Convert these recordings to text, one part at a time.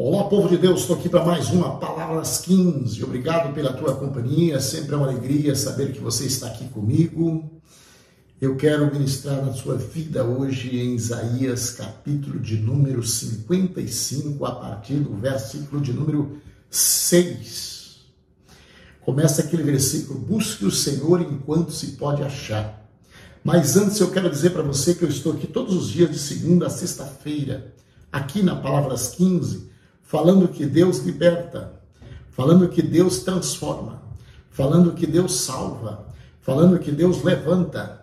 Olá, povo de Deus, estou aqui para mais uma Palavras 15. Obrigado pela tua companhia, sempre é uma alegria saber que você está aqui comigo. Eu quero ministrar na sua vida hoje em Isaías, capítulo de número 55, a partir do versículo de número 6. Começa aquele versículo: busque o Senhor enquanto se pode achar. Mas antes eu quero dizer para você que eu estou aqui todos os dias de segunda a sexta-feira, aqui na Palavras 15, falando que Deus liberta, falando que Deus transforma, falando que Deus salva, falando que Deus levanta,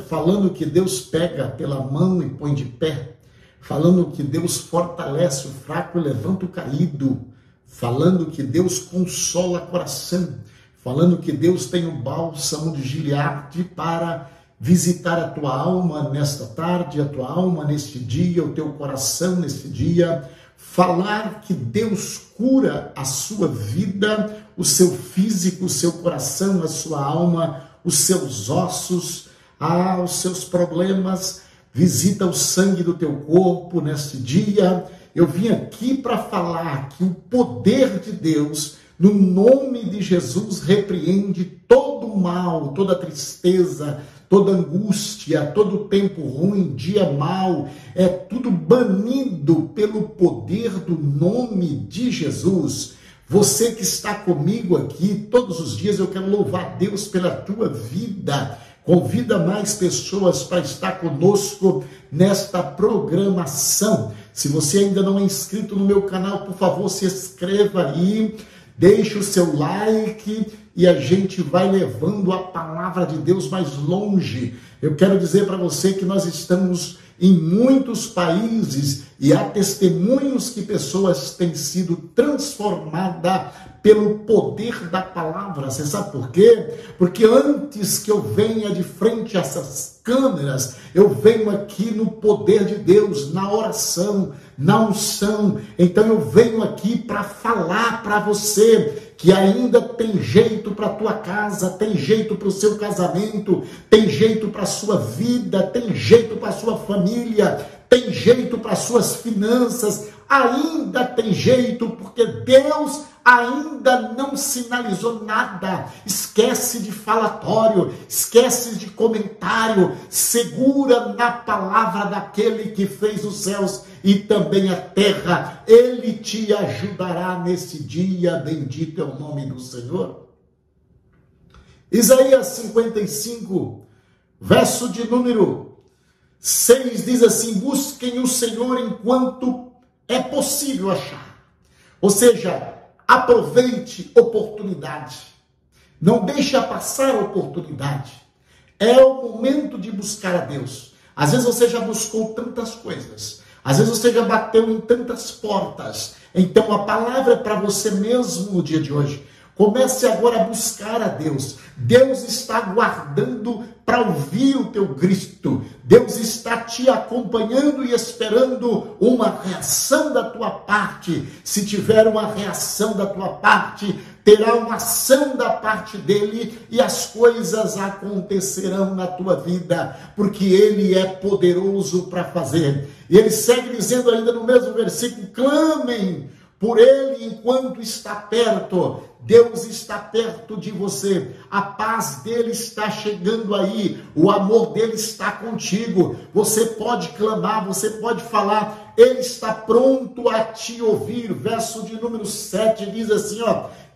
falando que Deus pega pela mão e põe de pé, falando que Deus fortalece o fraco e levanta o caído, falando que Deus consola o coração, falando que Deus tem o bálsamo de Gileade para visitar a tua alma nesta tarde, a tua alma neste dia, o teu coração neste dia. Falar que Deus cura a sua vida, o seu físico, o seu coração, a sua alma, os seus ossos, os seus problemas. Visita o sangue do teu corpo neste dia. Eu vim aqui para falar que o poder de Deus, no nome de Jesus, repreende todo o mal, toda a tristeza, toda angústia, todo tempo ruim, dia mau, é tudo banido pelo poder do nome de Jesus. Você que está comigo aqui, todos os dias eu quero louvar a Deus pela tua vida. Convida mais pessoas para estar conosco nesta programação. Se você ainda não é inscrito no meu canal, por favor, se inscreva aí, deixe o seu like e a gente vai levando a palavra de Deus mais longe. Eu quero dizer para você que nós estamos em muitos países e há testemunhos que pessoas têm sido transformadas pelo poder da palavra. Você sabe por quê? Porque antes que eu venha de frente a essas câmeras, eu venho aqui no poder de Deus, na oração, na unção. Então eu venho aqui para falar para você que ainda tem jeito para a tua casa, tem jeito para o seu casamento, tem jeito para a sua vida, tem jeito para a sua família, tem jeito para as suas finanças, ainda tem jeito, porque Deus ainda não sinalizou nada. Esquece de falatório, esquece de comentário, segura na palavra daquele que fez os céus e também a terra. Ele te ajudará nesse dia, bendito é o nome do Senhor. Isaías 55, verso de número 6 diz assim: busquem o Senhor enquanto é possível achar. Ou seja, aproveite oportunidade. Não deixe passar a oportunidade. É o momento de buscar a Deus. Às vezes você já buscou tantas coisas. Às vezes você já bateu em tantas portas. Então a palavra é para você mesmo no dia de hoje. Comece agora a buscar a Deus. Deus está aguardando para ouvir o teu grito. Deus está te acompanhando e esperando uma reação da tua parte. Se tiver uma reação da tua parte, terá uma ação da parte dele e as coisas acontecerão na tua vida, porque ele é poderoso para fazer. E ele segue dizendo ainda no mesmo versículo: clamem por ele enquanto está perto. Deus está perto de você, a paz dele está chegando aí, o amor dele está contigo. Você pode clamar, você pode falar, ele está pronto a te ouvir. Verso de número 7 diz assim,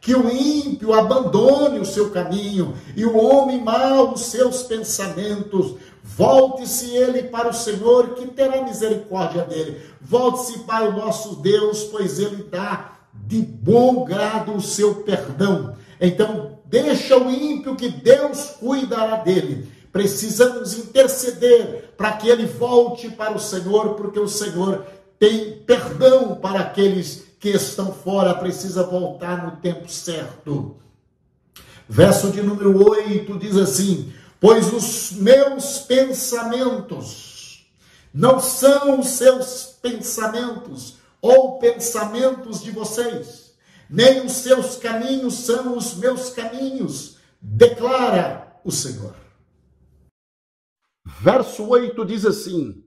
que o ímpio abandone o seu caminho e o homem mau os seus pensamentos. Volte-se ele para o Senhor, que terá misericórdia dele. Volte-se para o nosso Deus, pois ele dá de bom grado o seu perdão. Então, deixa o ímpio que Deus cuidará dele. Precisamos interceder para que ele volte para o Senhor, porque o Senhor tem perdão para aqueles que estão fora. Precisa voltar no tempo certo. Verso de número 8 diz assim: pois os meus pensamentos Não são os seus pensamentos ou pensamentos de vocês, nem os seus caminhos são os meus caminhos, declara o Senhor. Verso 8 diz assim: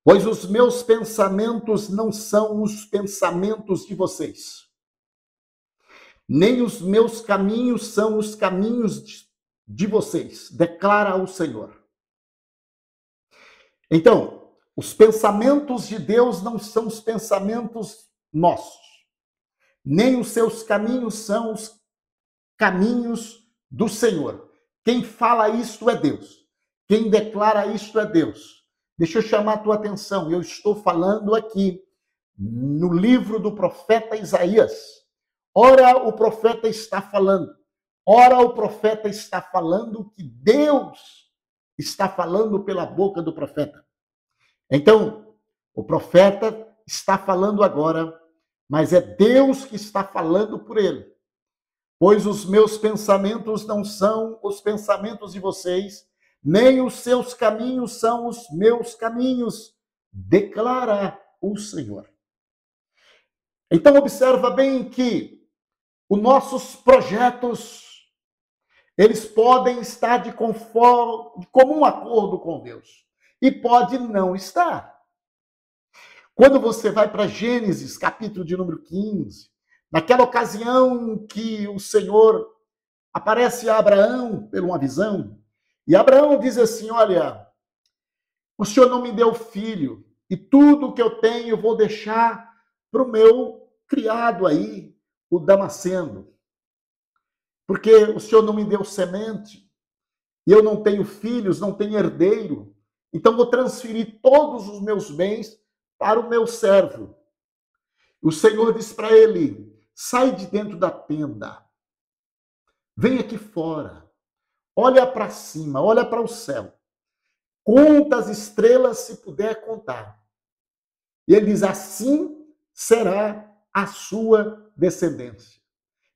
pois os meus pensamentos não são os pensamentos de vocês, nem os meus caminhos são os caminhos de vocês, declara o Senhor. Então, os pensamentos de Deus não são os pensamentos nossos, nem os seus caminhos são os caminhos do Senhor. Quem fala isto é Deus. Quem declara isto é Deus. Deixa eu chamar a tua atenção. Eu estou falando aqui no livro do profeta Isaías. Ora, o profeta está falando. Ora, o profeta está falando que Deus está falando pela boca do profeta. Então, o profeta está falando agora, mas é Deus que está falando por ele. Pois os meus pensamentos não são os pensamentos de vocês, nem os seus caminhos são os meus caminhos, declara o Senhor. Então, observa bem que os nossos projetos, eles podem estar de comum acordo com Deus e pode não estar. Quando você vai para Gênesis, capítulo de número 15, naquela ocasião que o Senhor aparece a Abraão por uma visão, e Abraão diz assim: olha, o Senhor não me deu filho, e tudo que eu tenho eu vou deixar para o meu criado aí, o Damasceno. Porque o Senhor não me deu semente, e eu não tenho filhos, não tenho herdeiro, então vou transferir todos os meus bens para o meu servo. O Senhor diz para ele: sai de dentro da tenda, vem aqui fora, olha para cima, olha para o céu, conta as estrelas se puder contar. E ele diz: assim será a sua descendência.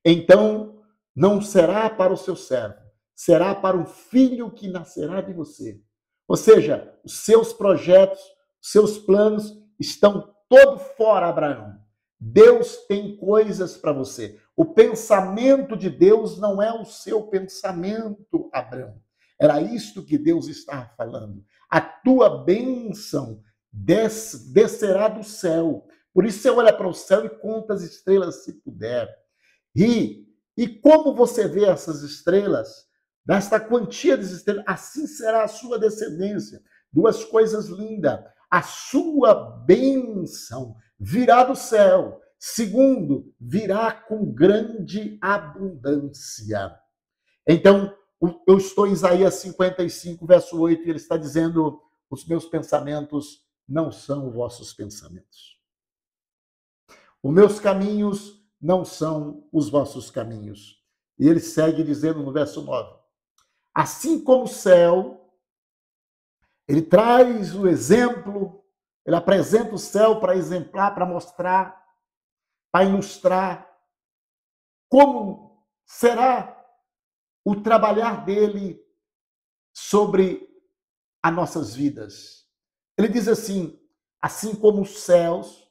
Então, não será para o seu servo, será para um filho que nascerá de você. Ou seja, os seus projetos, os seus planos estão todo fora, Abraão. Deus tem coisas para você. O pensamento de Deus não é o seu pensamento, Abraão. Era isto que Deus estava falando. A tua bênção descerá do céu. Por isso você olha para o céu e conta as estrelas se puder. E como você vê essas estrelas, desta quantia de estrelas, assim será a sua descendência. Duas coisas lindas. A sua bênção virá do céu. Segundo, virá com grande abundância. Então, eu estou em Isaías 55, verso 8, e ele está dizendo: os meus pensamentos não são os vossos pensamentos. Os meus caminhos não são os vossos caminhos. E ele segue dizendo no verso 9: assim como o céu, ele traz o exemplo, ele apresenta o céu para exemplar, para mostrar, para ilustrar como será o trabalhar dele sobre as nossas vidas. Ele diz assim como os céus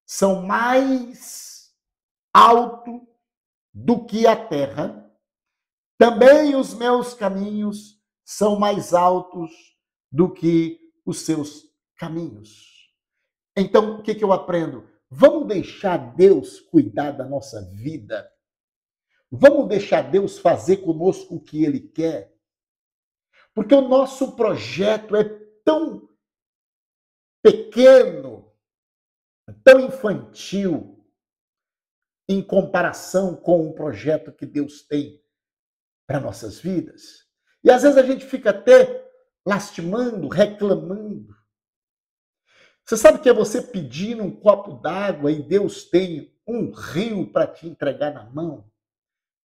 são mais altos do que a terra, também os meus caminhos são mais altos do que os seus caminhos. Então, o que eu aprendo? Vamos deixar Deus cuidar da nossa vida. Vamos deixar Deus fazer conosco o que Ele quer. Porque o nosso projeto é tão pequeno, tão infantil, em comparação com o projeto que Deus tem para nossas vidas. E às vezes a gente fica até lastimando, reclamando. Você sabe que é você pedir um copo d'água e Deus tem um rio para te entregar na mão?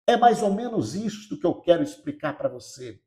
É mais ou menos isso que eu quero explicar para você.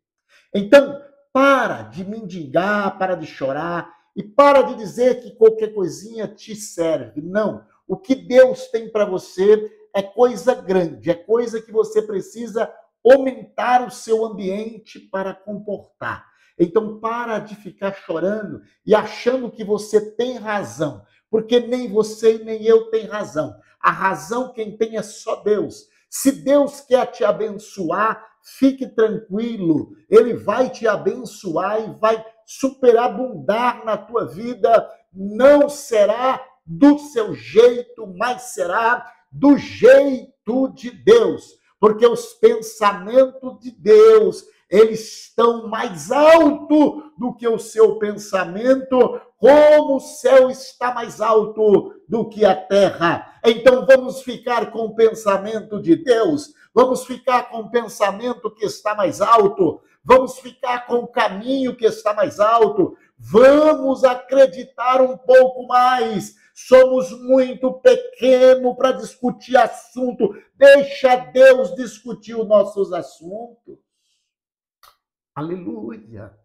Então, para de mendigar, para de chorar e para de dizer que qualquer coisinha te serve. Não. O que Deus tem para você é coisa grande, é coisa que você precisa aumentar o seu ambiente para comportar. Então para de ficar chorando e achando que você tem razão, porque nem você e nem eu tem razão. A razão quem tem é só Deus. Se Deus quer te abençoar, fique tranquilo, Ele vai te abençoar e vai superabundar na tua vida. Não será do seu jeito, mas será do jeito de Deus. Porque os pensamentos de Deus, eles estão mais alto do que o seu pensamento, como o céu está mais alto do que a terra. Então vamos ficar com o pensamento de Deus, vamos ficar com o pensamento que está mais alto, vamos ficar com o caminho que está mais alto, vamos acreditar um pouco mais. Somos muito pequenos para discutir assunto. Deixa Deus discutir os nossos assuntos. Aleluia.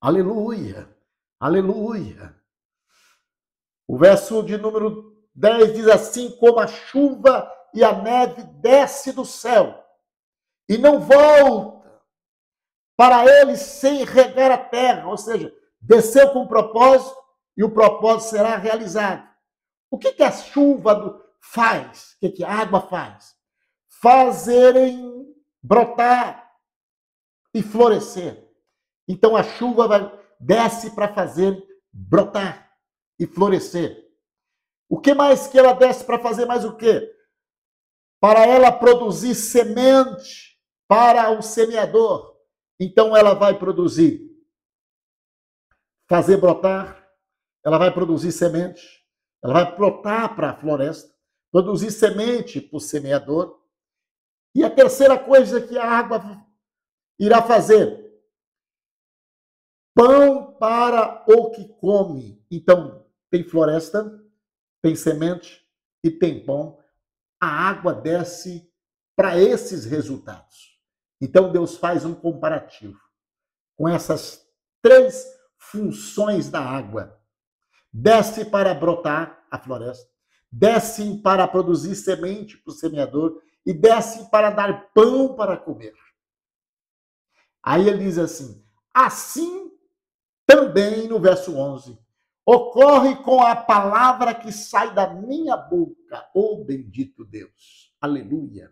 Aleluia. Aleluia. O verso de número 10 diz assim: como a chuva e a neve desce do céu e não volta para ele sem regar a terra, ou seja, desceu com propósito e o propósito será realizado. O que a chuva faz? O que a água faz? Fazerem brotar e florescer. Então a chuva desce para fazer brotar e florescer. O que mais que ela desce para fazer? Mais o quê? Para ela produzir semente para o semeador. Então ela vai produzir, fazer brotar, ela vai produzir semente, ela vai brotar para a floresta, produzir semente para o semeador. E a terceira coisa que a água irá fazer: pão para o que come. Então, tem floresta, tem semente e tem pão. A água desce para esses resultados. Então, Deus faz um comparativo com essas três funções da água. Desce para brotar a floresta, desce para produzir semente para o semeador e desce para dar pão para comer. Aí ele diz assim: assim também, no verso 11, ocorre com a palavra que sai da minha boca, ô bendito Deus. Aleluia.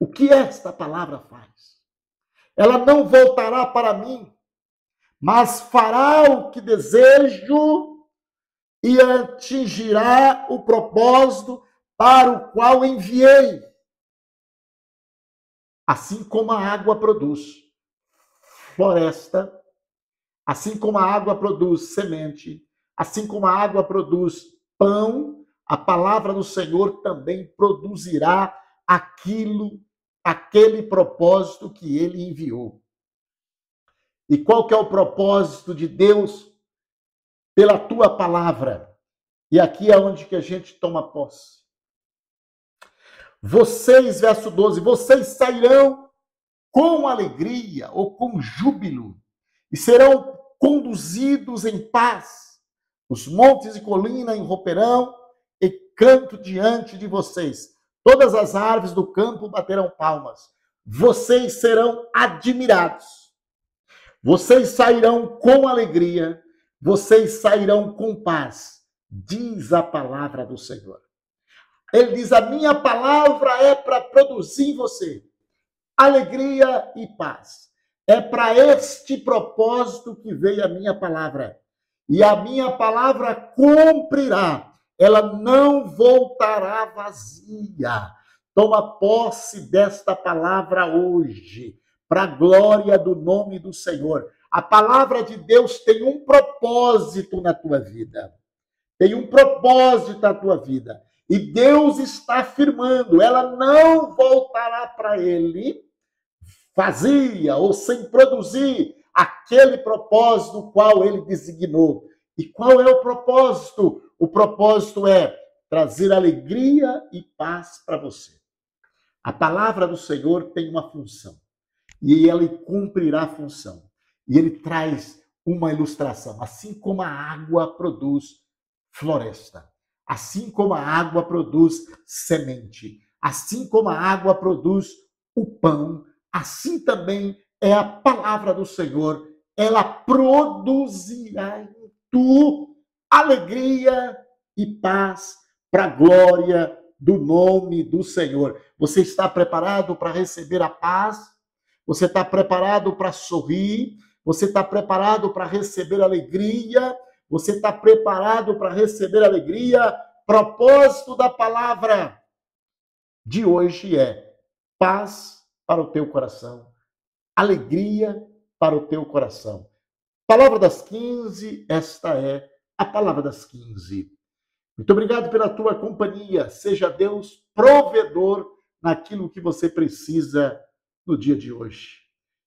O que esta palavra faz? Ela não voltará para mim, mas fará o que desejo e atingirá o propósito para o qual enviei. Assim como a água produz floresta, assim como a água produz semente, assim como a água produz pão, a palavra do Senhor também produzirá aquele propósito que ele enviou. E qual que é o propósito de Deus pela tua palavra? E aqui é onde que a gente toma posse. Vocês, verso 12, vocês sairão com alegria ou com júbilo e serão conduzidos em paz. Os montes e colinas irromperão e canto diante de vocês. Todas as árvores do campo baterão palmas. Vocês serão admirados. Vocês sairão com alegria, vocês sairão com paz, diz a palavra do Senhor. Ele diz: a minha palavra é para produzir em você alegria e paz. É para este propósito que veio a minha palavra. E a minha palavra cumprirá. Ela não voltará vazia. Toma posse desta palavra hoje, para a glória do nome do Senhor. A palavra de Deus tem um propósito na tua vida. Tem um propósito na tua vida. E Deus está afirmando, ela não voltará para ele vazia ou sem produzir aquele propósito qual ele designou. E qual é o propósito? O propósito é trazer alegria e paz para você. A palavra do Senhor tem uma função. E ele cumprirá a função. E ele traz uma ilustração. Assim como a água produz floresta, assim como a água produz semente, assim como a água produz o pão, assim também é a palavra do Senhor. Ela produzirá em tu alegria e paz para a glória do nome do Senhor. Você está preparado para receber a paz? Você está preparado para sorrir? Você está preparado para receber alegria? Você está preparado para receber alegria? Propósito da palavra de hoje é paz para o teu coração, alegria para o teu coração. Palavra das 15, esta é a palavra das 15. Muito obrigado pela tua companhia. Seja Deus provedor naquilo que você precisa no dia de hoje.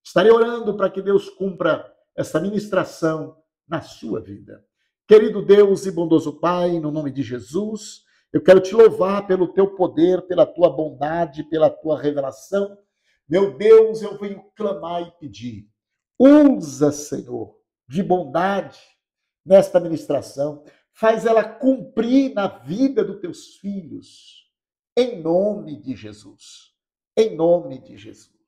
Estarei orando para que Deus cumpra essa ministração na sua vida. Querido Deus e bondoso Pai, no nome de Jesus, eu quero te louvar pelo teu poder, pela tua bondade, pela tua revelação. Meu Deus, eu venho clamar e pedir. Usa, Senhor, de bondade nesta ministração. Faz ela cumprir na vida dos teus filhos. Em nome de Jesus. Em nome de Jesus.